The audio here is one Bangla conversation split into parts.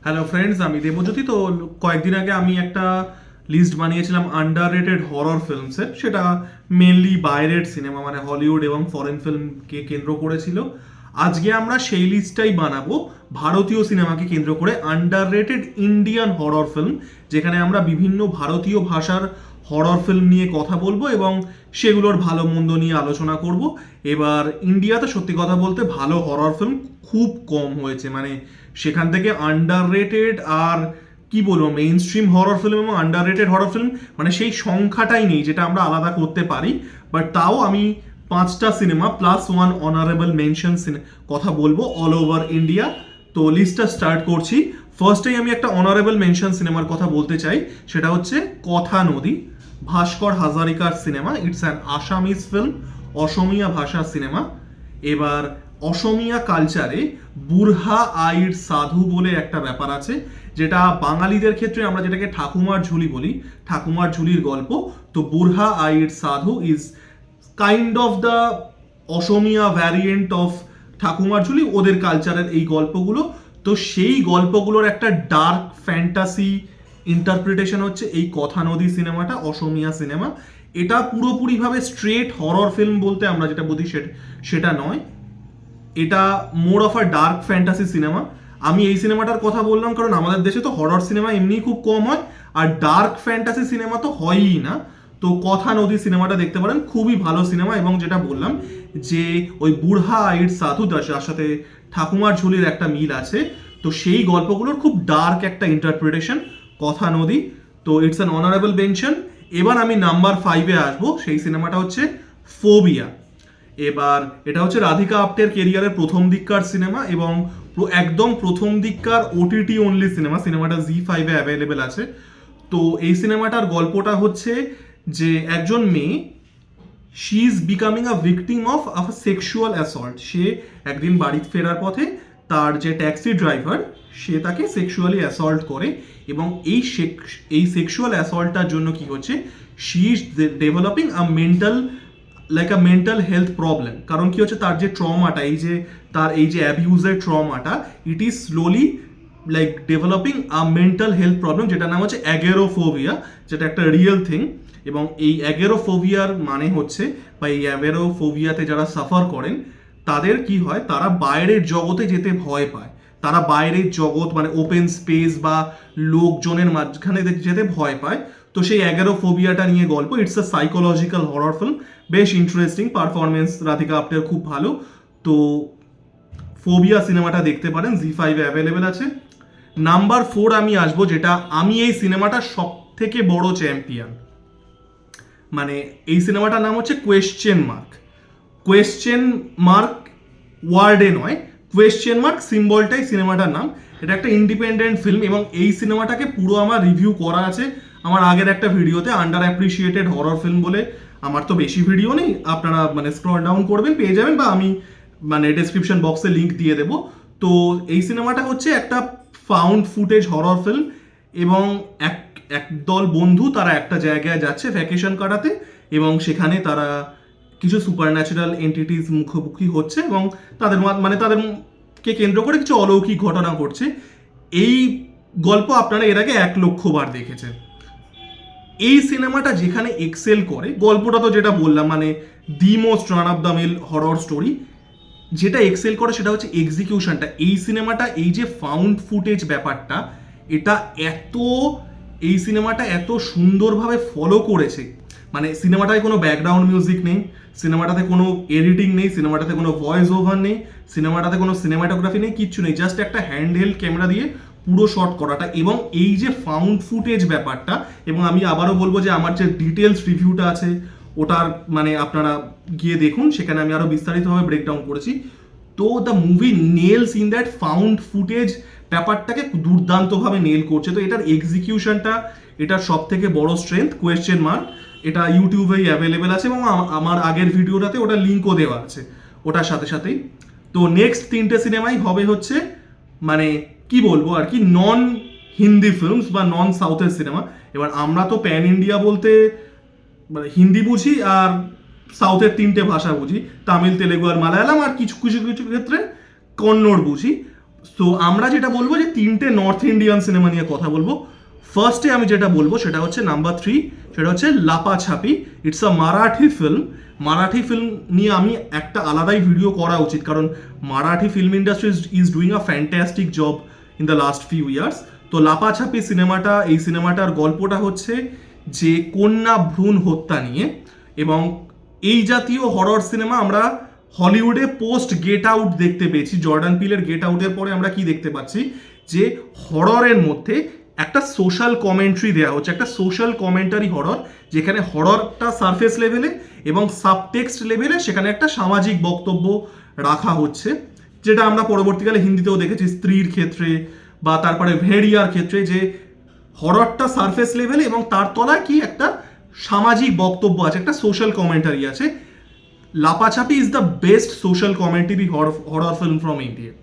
হ্যালো ফ্রেন্ডস, আমি দেবজ্যোতি। তো কয়েকদিন আগে আমি একটা লিস্ট বানিয়েছিলাম আন্ডাররেটেড হরর ফিল্মসের। সেটা মেনলি বাইরের সিনেমা মানে হলিউড এবং ফরেন ফিল্মকে কেন্দ্র করেছিল। আজকে আমরা সেই লিস্টটাই বানাবো ভারতীয় সিনেমাকে কেন্দ্র করে আন্ডাররেটেড ইন্ডিয়ান হরর ফিল্ম, যেখানে আমরা বিভিন্ন ভারতীয় ভাষার হরর ফিল্ম নিয়ে কথা বলবো এবং সেগুলোর ভালো মন্দ নিয়ে আলোচনা করব। এবার ইন্ডিয়াতে সত্যি কথা বলতে ভালো হরর ফিল্ম খুব কম হয়েছে, মানে সেখান থেকে আন্ডাররেটেড আর কি বলবো মেইন স্ট্রিম হরর ফিল্ম এবং আন্ডাররেটেড হরর ফিল্ম মানে সেই সংখ্যাটাই নেই যেটা আমরা আলাদা করতে পারি। বাট তাও আমি 5টা সিনেমা প্লাস 1 অনারেবল মেনশন কথা বলবো অল ওভার ইন্ডিয়া। তো লিস্টটা স্টার্ট করছি। ফার্স্টেই আমি একটা অনারেবল মেনশন সিনেমার কথা বলতে চাই, সেটা হচ্ছে কথা নদী, ভাস্কর হাজারিকার সিনেমা। It's an Assamese film, Asomiya ভাষার সিনেমা। এবার অসমীয়া কালচারে বুরহা আইর সাধু বলে একটা ব্যাপার আছে, যেটা বাঙালিদের ক্ষেত্রে আমরা যেটাকে ঠাকুমার ঝুলি বলি, ঠাকুমার ঝুলির গল্প। তো Burhi Aair Sadhu is kind of the Asomiya variant of Thakumar Jhuli, ওদের কালচারের এই গল্পগুলো। তো সেই গল্পগুলোর একটা ডার্ক ফ্যান্টাসি ইন্টারপ্রিটেশন হচ্ছে এই কথা নদী সিনেমাটা, অসমীয়া সিনেমা। এটা পুরোপুরিভাবে স্ট্রেট হরর ফিল্ম বলতে আমরা যেটা বুঝি সেটা নয়, এটা more of a dark fantasy cinema. আমি এই সিনেমাটার কথা বললাম কারণ আমাদের দেশে তো হরর সিনেমা এমনিই খুব কম হয়, আর ডার্ক ফ্যান্টাসি সিনেমা তো হয়ই না। তো কথা নদী সিনেমাটা দেখতে পারেন, খুবই ভালো সিনেমা। এবং যেটা বললাম যে ওই বুড়হা আইর সাধু যার সাথে ঠাকুমার ঝুলির একটা মিল আছে, তো সেই গল্পগুলোর খুব ডার্ক একটা ইন্টারপ্রিটেশন কথা নদী। তো ইটস অ্যান অনারেবল মেনশন। এবার আমি নাম্বার 5-এ আসবো, সেই সিনেমাটা হচ্ছে ফোবিয়া। এবার এটা হচ্ছে রাধিকা আপ্টের কেরিয়ারের প্রথম দিককার সিনেমা এবং একদম প্রথম দিককার ওটিটি অনলি সিনেমা। সিনেমাটা জি5-এ অ্যাভেলেবেল আছে। তো এই সিনেমাটার গল্পটা হচ্ছে যে একজন মেয়ে, she is becoming a victim of sexual assault. সে একদিন বাড়ি ফেরার পথে তার যে ট্যাক্সি ড্রাইভার সে তাকে সেক্সুয়ালি অ্যাসল্ট করে, এবং এই সেক্সুয়াল অ্যাসল্টটার জন্য কি হচ্ছে, she is developing a mental health problem. কারণ কি হচ্ছে, তার যে ট্রমাটা, তার এই যে অ্যাবিউজের ট্রমাটা, it is slowly like developing a mental health problem, যেটা নাম হচ্ছে অ্যাগেরোফোবিয়া, যেটা একটা রিয়েল থিং। এবং এই অ্যাগেরোফোবিয়ার মানে হচ্ছে, বা এই অ্যাগেরোফোবিয়াতে যারা সাফার করেন তাদের কি হয়, তারা বাইরের জগতে যেতে ভয় পায়। তারা বাইরের জগৎ মানে ওপেন স্পেস বা লোকজনের মাঝখানে যেতে ভয় পায়। তো সেই অ্যাগেরোফোবিয়াটা নিয়ে গল্প। It's a psychological horror film, বেশ ইন্টারেস্টিং। পারফরমেন্স রাধিকা আপ্টের খুব ভালো। তো ফোবিয়া সিনেমাটা দেখতে পারেন, জি5-এ অ্যাভেলেবেল আছে। নাম্বার 4 আমি আসবো, যেটা আমি এই সিনেমাটা সব থেকে বড় চ্যাম্পিয়ন। মানে এই সিনেমাটার নাম হচ্ছে কোয়েশ্চেন মার্ক। কোয়েশ্চেন মার্ক ওয়ার্ডে নয়, কোয়েশ্চেন মার্ক সিম্বলটাই সিনেমাটার নাম। এটা একটা ইন্ডিপেন্ডেন্ট ফিল্ম এবং এই সিনেমাটাকে পুরো আমার রিভিউ করা আছে আমার আগের একটা ভিডিওতে, আন্ডার অ্যাপ্রিসিয়েটেড হরর ফিল্ম বলে। আমার তো বেশি ভিডিও নেই, আপনারা মানে স্ক্রল ডাউন করবেন পেয়ে যাবেন, বা আমি মানে ডেসক্রিপশন বক্সে লিঙ্ক দিয়ে দেবো। তো এই সিনেমাটা হচ্ছে একটা ফাউন্ড ফুটেজ হরর ফিল্ম, এবং একদল বন্ধু তারা একটা জায়গায় যাচ্ছে ভ্যাকেশন কাটাতে, এবং সেখানে তারা কিছু সুপার ন্যাচারাল এন্টিটিস মুখোমুখি হচ্ছে এবং তাদেরকে কেন্দ্র করে কিছু অলৌকিক ঘটনা ঘটছে। এই গল্প আপনারা এর আগে 1,00,000 বার দেখেছেন। এই সিনেমাটা যেখানে এক্সেল করে, গল্পটা তো যেটা বললাম মানে the most run of the mill horror story, যেটা এক্সেল করে সেটা হচ্ছে এক্সিকিউশনটা। এই সিনেমাটা এই যে ফাউন্ড ফুটেজ ব্যাপারটা, এটা এই সিনেমাটা এত সুন্দরভাবে ফলো করেছে। মানে সিনেমাটায় কোনো ব্যাকগ্রাউন্ড মিউজিক নেই, সিনেমাটাতে কোনো এডিটিং নেই, সিনেমাটাতে কোনো ভয়েস ওভার নেই, সিনেমাটাতে কোনো সিনেমাটোগ্রাফি নেই, কিচ্ছু নেই। জাস্ট একটা হ্যান্ডহেল্ড ক্যামেরা দিয়ে পুরো শট করাটা, এবং এই যে ফাউন্ড ফুটেজ ব্যাপারটা। এবং আমি আবারও বলবো যে আমার যে ডিটেলস রিভিউটা আছে ওটার মানে আপনারা গিয়ে দেখুন, সেখানে আমি আরো বিস্তারিতভাবে ব্রেকডাউন করেছি। তো the movie nails in that found footage ব্যাপারটাকে দুর্দান্তভাবে নেল করছে। তো এটার এক্সিকিউশনটা এটার সব থেকে বড় স্ট্রেংথ। কোয়েশ্চেন মার্ক এটা ইউটিউবেই অ্যাভেলেবেল আছে এবং আমার আগের ভিডিওটাতে ওটা লিঙ্কও দেওয়া আছে ওটার সাথে সাথেই। তো নেক্সট 3টে সিনেমাই হবে হচ্ছে মানে কি বলবো আর কি, নন হিন্দি ফিল্মস বা নন সাউথের সিনেমা। এবার আমরা তো প্যান ইন্ডিয়া বলতে মানে হিন্দি বুঝি আর সাউথের 3টে ভাষা বুঝি, তামিল, তেলেগু আর মালায়ালাম, আর কিছু কিছু কিছু ক্ষেত্রে কন্নড় বুঝি। সো আমরা যেটা বলবো যে তিনটে নর্থ ইন্ডিয়ান সিনেমা নিয়ে কথা বলবো। ফার্স্টে আমি যেটা বলবো সেটা হচ্ছে নাম্বার 3, সেটা হচ্ছে Lapachhapi. It's a Marathi film. Marathi film নিয়ে আমি একটা আলাদাই ভিডিও করা উচিত, কারণ Marathi film industry is doing a fantastic job in the last few years. তো লাপাছাপি সিনেমাটা, এই সিনেমাটার গল্পটা হচ্ছে যে কন্যা ভ্রূণ হত্যা নিয়ে। এবং এই জাতীয় হরর সিনেমা আমরা হলিউডে পোস্ট গেট আউট দেখতে পেয়েছি। জর্ডান পিলের গেট আউটের পরে আমরা কি দেখতে পাচ্ছি, যে হররের মধ্যে একটা সোশ্যাল কমেন্ট্রি দেওয়া হচ্ছে, একটা সোশ্যাল কমেন্টারি হরর, যেখানে হররটা সারফেস লেভেলে এবং সাবটেক্সট লেভেলে সেখানে একটা সামাজিক বক্তব্য রাখা হচ্ছে, যেটা আমরা পরবর্তীকালে হিন্দিতেও দেখেছি স্ত্রীর ক্ষেত্রে বা তারপরে ভেড়িয়ার ক্ষেত্রে, যে হররটা সারফেস লেভেলে এবং তার তলায় কি একটা সামাজিক বক্তব্য আছে, একটা সোশ্যাল কমেন্টারি আছে। Lapachhapi is the best social commentary horror film from India.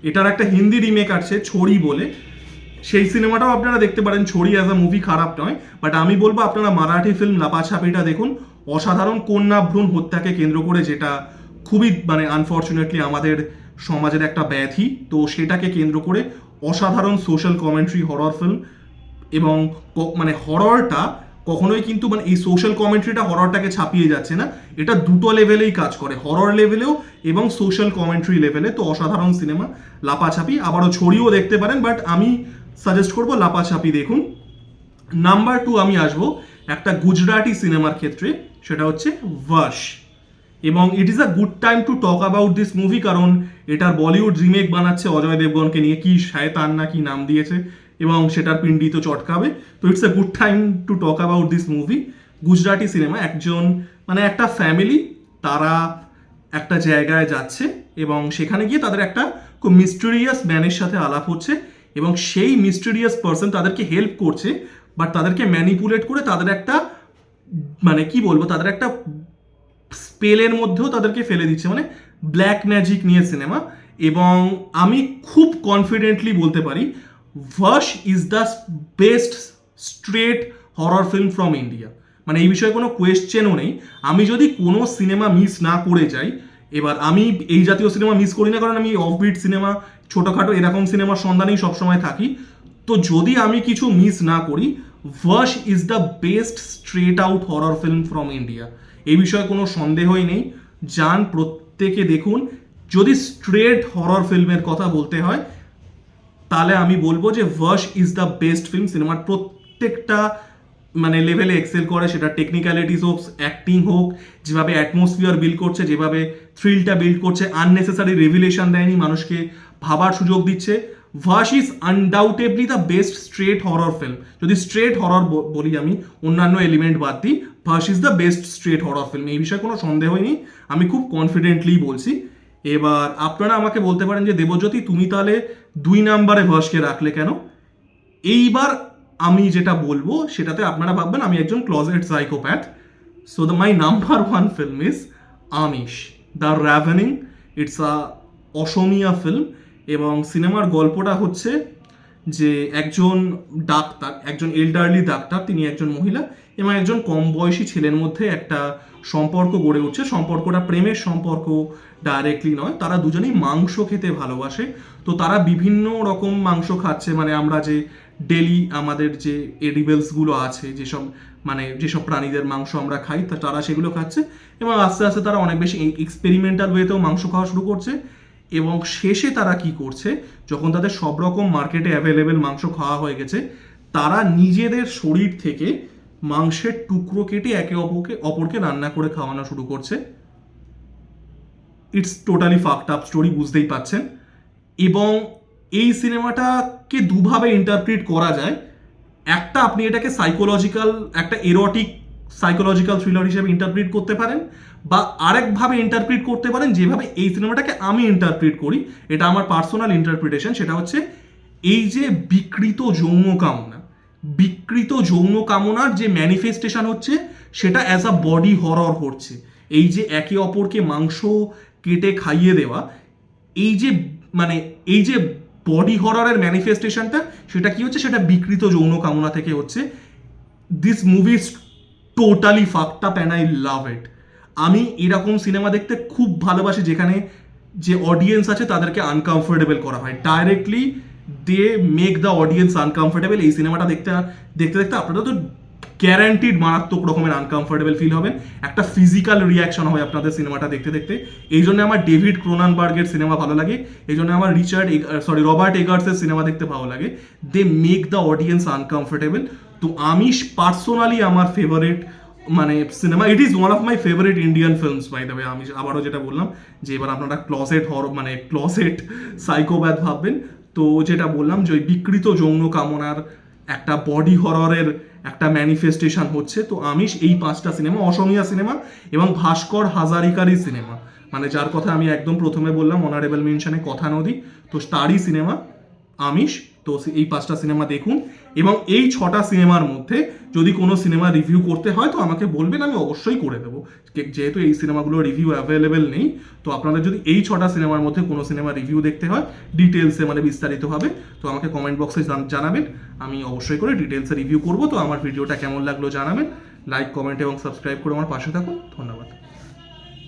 এটার একটা হিন্দি রিমেক আছে ছড়ি বলে, সেই সিনেমাটাও আপনারা দেখতে পারেন। ছড়ি অ্যাজ আ মুভি খারাপ নয়, বাট আমি বলবো আপনারা মারাঠি ফিল্ম লাপাছাপিটা দেখুন। অসাধারণ কন্যা ভ্রূণ হত্যাকে কেন্দ্র করে, যেটা খুবই মানে আনফর্চুনেটলি আমাদের সমাজের একটা ব্যাধি, তো সেটাকে কেন্দ্র করে অসাধারণ সোশ্যাল কমেন্ট্রি হরর ফিল্ম। এবং মানে হররটা কখনোই কিন্তু মানে এই সোশ্যাল কমেন্ট্রিটা হররটাকে ছাপিয়ে যাচ্ছে না, এটা দুটো লেভেলেই কাজ করে, হরর লেভেলেও এবং সোশ্যাল কমেন্ট্রি লেভেলে। তো অসাধারণ সিনেমা লাপাছাপি। আবারও ছড়িও দেখতে পারেন, বাট আমি সাজেস্ট করবো লাপাছাপি দেখুন। নাম্বার 2 আমি আসবো একটা গুজরাটি সিনেমার ক্ষেত্রে, সেটা হচ্ছে ভাশ। এবং it is a good time to talk about this movie, কারণ এটার বলিউড রিমেক বানাচ্ছে অজয় দেবগনকে নিয়ে, কি শায়তান না কি নাম দিয়েছে, এবং সেটার পিন্ডি তো চটকাবে। তো it's a good time to talk about this movie. Gujarati cinema, একজন মানে একটা ফ্যামিলি, তারা একটা জায়গায় যাচ্ছে এবং সেখানে গিয়ে তাদের একটা খুব মিস্টেরিয়াস ম্যানের সাথে আলাপ হচ্ছে, এবং সেই মিস্টেরিয়াস পার্সন তাদেরকে হেল্প করছে, বাট তাদেরকে ম্যানিপুলেট করে তাদের একটা মানে কি বলবো, তাদের একটা স্পেলের মধ্যেও তাদেরকে ফেলে দিচ্ছে, মানে ব্ল্যাক ম্যাজিক নিয়ে সিনেমা। এবং আমি খুব কনফিডেন্টলি বলতে পারি Vash is the best straight horror film from India. মানে এই বিষয়ে কোনো কোয়েশ্চেনও নেই। আমি যদি কোনো সিনেমা মিস না করে যাই, এবার আমি এই জাতীয় সিনেমা মিস করি না, কারণ আমি অফবিট সিনেমা, ছোটোখাটো এরকম সিনেমার সন্ধানেই সবসময় থাকি। তো যদি আমি কিছু মিস না করি, Vash is the best straight out horror film from India. এই বিষয়ে কোনো সন্দেহই নেই। যান, প্রত্যেকে দেখুন। যদি স্ট্রেট হরর ফিল্মের কথা বলতে হয়, তাহলে আমি বলবো যে ভাশ ইজ দ্য বেস্ট ফিল্ম। সিনেমার প্রত্যেকটা মানে লেভেলে এক্সেল করে, সেটা টেকনিক্যালিটিস হোক, অ্যাক্টিং হোক, যেভাবে অ্যাটমসফিয়ার বিল্ড করছে, যেভাবে থ্রিলটা বিল্ড করছে, আননেসেসারি রেভিলেশন দেয়নি, মানুষকে ভাবার সুযোগ দিচ্ছে। Vash is undoubtedly the best straight horror film. যদি স্ট্রেট হরর বলি আমি, অন্যান্য এলিমেন্ট বাদ দিই, Vash is the best straight horror film. এই বিষয়ে কোনো সন্দেহই নেই, আমি খুব কনফিডেন্টলি বলছি। এবার আপনারা আমাকে বলতে পারেন যে দেবজ্যোতি, তুমি তাহলে 2 নম্বরে ভাশকে রাখলে কেন? এইবার আমি যেটা বলবো সেটাতে আপনারা ভাববেন আমি একজন closet psychopath. So my number 1 film is Aamis the ravening. It's a Asomiya film, এবং সিনেমার গল্পটা হচ্ছে যে একজন ডাক্তার, একজন এল্ডারলি ডাক্তার, তিনি একজন মহিলা এবং একজন কম বয়সী ছেলের মধ্যে একটা সম্পর্ক গড়ে উঠছে। সম্পর্কটা প্রেমের সম্পর্ক ডাইরেক্টলি নয়, তারা দুজনেই মাংস খেতে ভালোবাসে। তো তারা বিভিন্ন রকম মাংস খাচ্ছে, মানে আমরা যে ডেলি আমাদের যে এডিবেলসগুলো আছে, যেসব মানে যেসব প্রাণীদের মাংস আমরা খাই, তা তারা সেগুলো খাচ্ছে, এবং আস্তে আস্তে তারা অনেক বেশি এক্সপেরিমেন্টাল ওয়েতেও মাংস খাওয়া শুরু করছে। এবং শেষে তারা কি করছে, যখন তাদের সব রকম মার্কেটে অ্যাভেলেবেল মাংস খাওয়া হয়ে গেছে, তারা নিজেদের শরীর থেকে মাংসের টুকরো কেটে একে অপরকে রান্না করে খাওয়ানো শুরু করছে। It's totally fucked up story, বুঝতেই পাচ্ছেন। এবং এই সিনেমাটাকে দুভাবে ইন্টারপ্রিট করা যায়। একটা, আপনি এটাকে সাইকোলজিক্যাল, একটা এরোটিক সাইকোলজিক্যাল থ্রিলার হিসেবে ইন্টারপ্রিট করতে পারেন, বা আরেকভাবে ইন্টারপ্রিট করতে পারেন যেভাবে এই সিনেমাটাকে আমি ইন্টারপ্রিট করি, এটা আমার পার্সোনাল ইন্টারপ্রিটেশন। সেটা হচ্ছে এই যে বিকৃত যৌন কামনার যে ম্যানিফেস্টেশন হচ্ছে, সেটা অ্যাজ আ বডি হরর হচ্ছে। এই যে একে অপরকে মাংস কেটে খাইয়ে দেওয়া, এই যে মানে এই যে বডি হররের ম্যানিফেস্টেশনটা, সেটা কি হচ্ছে, সেটা বিকৃত যৌন কামনা থেকে হচ্ছে। This movie is totally fucked up and I love it. আমি এরকম সিনেমা দেখতে খুব ভালোবাসি, যেখানে যে অডিয়েন্স আছে তাদেরকে আনকমফোর্টেবল করা হয়, directly they make the audience uncomfortable. এই সিনেমাটা দেখতে দেখতে দেখতে আপনারা তো গ্যারান্টিড মারাত্মক রকমের আনকমফোর্টেবল ফিল হবেন, একটা ফিজিক্যাল রিয়াকশন হবে আপনাদের সিনেমাটা দেখতে দেখতে। এই জন্য আমার ডেভিড ক্রোনানবার্গের সিনেমা ভালো লাগে, এই জন্য আমার রবার্ট এগার্সের সিনেমা দেখতে ভালো লাগে। They make the audience uncomfortable. তো আমিষ পার্সোনালি আমার ফেভারিট মানে সিনেমা, it is one of my favourite Indian films by the way. আমি আবারও যেটা বললাম যে এবার আপনারা ক্লসেট সাইকোপ্যাথ ভাববেন। তো যেটা বললাম যে ওই বিকৃত যৌন কামনার একটা বডি হররের একটা ম্যানিফেস্টেশন হচ্ছে। তো আমিষ এই 5টা সিনেমা, অসমীয়া সিনেমা এবং ভাস্কর হাজারিকারই সিনেমা, মানে যার কথা আমি একদম প্রথমে বললাম অনারেবল মেনশনে কথা নদী, তো তারই সিনেমা আমিষ। তো এই 5টা সিনেমা দেখুন, এবং এই 6টা সিনেমার মধ্যে যদি কোনো সিনেমা রিভিউ করতে হয় তো আমাকে বলবেন, আমি অবশ্যই করে দেবো। যেহেতু এই সিনেমাগুলো রিভিউ অ্যাভেলেবেল নেই, তো আপনাদের যদি এই 6টা সিনেমার মধ্যে কোনো সিনেমা রিভিউ দেখতে হয় ডিটেলসে, মানে বিস্তারিতভাবে, তো আমাকে কমেন্ট বক্সে জানাবেন, আমি অবশ্যই করে ডিটেলসে রিভিউ করবো। তো আমার ভিডিওটা কেমন লাগলো জানাবেন, লাইক, কমেন্ট এবং সাবস্ক্রাইব করে আমার পাশে থাকুন। ধন্যবাদ।